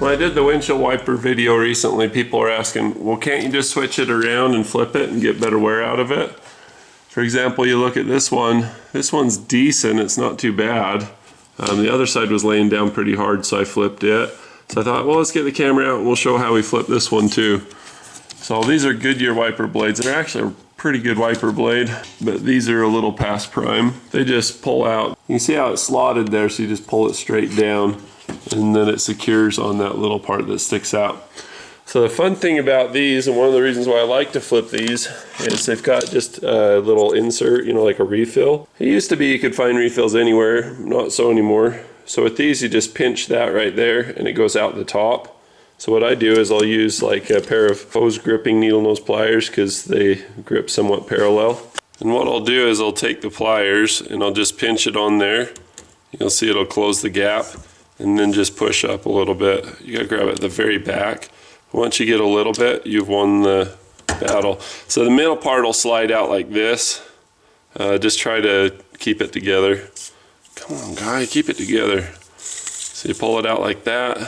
When I did the windshield wiper video recently, people were asking, well, can't you just switch it around and flip it and get better wear out of it? For example, you look at this one. This one's decent, it's not too bad. The other side was laying down pretty hard, so I flipped it. So I thought, well, let's get the camera out and we'll show how we flip this one too. So these are Goodyear wiper blades. They're actually a pretty good wiper blade, but these are a little past prime. They just pull out. You see how it's slotted there, so you just pull it straight down and then it secures on that little part that sticks out. So the fun thing about these, and one of the reasons why I like to flip these, is they've got just a little insert, you know, like a refill. It used to be you could find refills anywhere, not so anymore. So with these, you just pinch that right there and it goes out the top. So what I do is I'll use like a pair of hose gripping needle nose pliers because they grip somewhat parallel. And what I'll do is I'll take the pliers and I'll just pinch it on there. You'll see it'll close the gap and then just push up a little bit. You gotta grab it at the very back. Once you get a little bit, you've won the battle. So the middle part will slide out like this. Just try to keep it together. Come on, guy, keep it together. So you pull it out like that,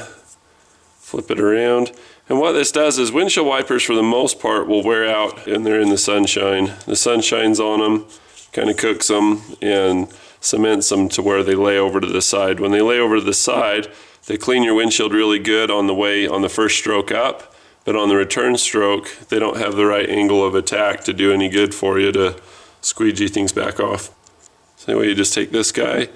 flip it around. And what this does is windshield wipers, for the most part, will wear out and they're in the sunshine. The sun shines on them, kind of cooks them, and cements them to where they lay over to the side. When they lay over to the side, they clean your windshield really good on the first stroke up, but on the return stroke, they don't have the right angle of attack to do any good for you to squeegee things back off. So anyway, you just take this guy,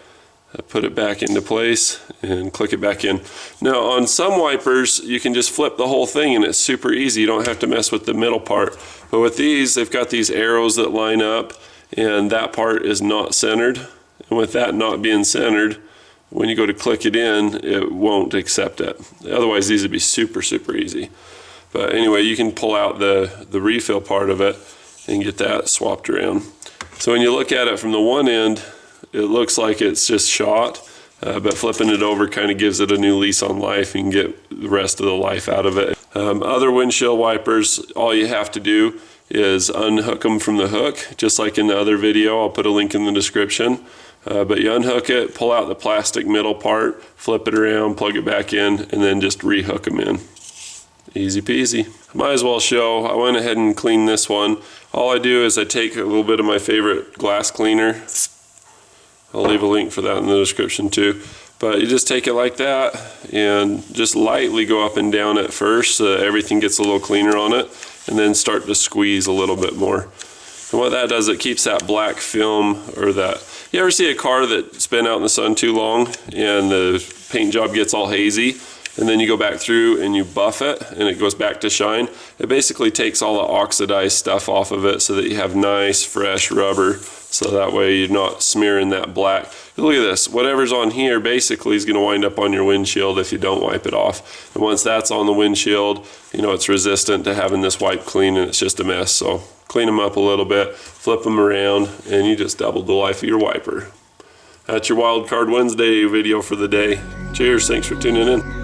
put it back into place, and click it back in. Now on some wipers, you can just flip the whole thing and it's super easy. You don't have to mess with the middle part. But with these, they've got these arrows that line up, and that part is not centered. And with that not being centered, when you go to click it in, it won't accept it. Otherwise, these would be super, super easy. But anyway, you can pull out the refill part of it and get that swapped around. So when you look at it from the one end, it looks like it's just shot, but flipping it over kind of gives it a new lease on life. You can get the rest of the life out of it. Other windshield wipers, all you have to do is unhook them from the hook, just like in the other video. I'll put a link in the description. But you unhook it, pull out the plastic middle part, flip it around, plug it back in, and then just rehook them in. Easy peasy. Might as well show. I went ahead and cleaned this one. All I do is I take a little bit of my favorite glass cleaner. I'll leave a link for that in the description too. But you just take it like that and just lightly go up and down at first so that everything gets a little cleaner on it, and then start to squeeze a little bit more. And what that does, it keeps that black film, or that, you ever see a car that's been out in the sun too long and the paint job gets all hazy, and then you go back through and you buff it and it goes back to shine? It basically takes all the oxidized stuff off of it so that you have nice fresh rubber, so that way you're not smearing that black. Look at this, whatever's on here basically is going to wind up on your windshield if you don't wipe it off. And once that's on the windshield, you know, it's resistant to having this wiped clean and it's just a mess. So clean them up a little bit, flip them around, and you just doubled the life of your wiper. That's your Wild Card Wednesday video for the day. Cheers, thanks for tuning in.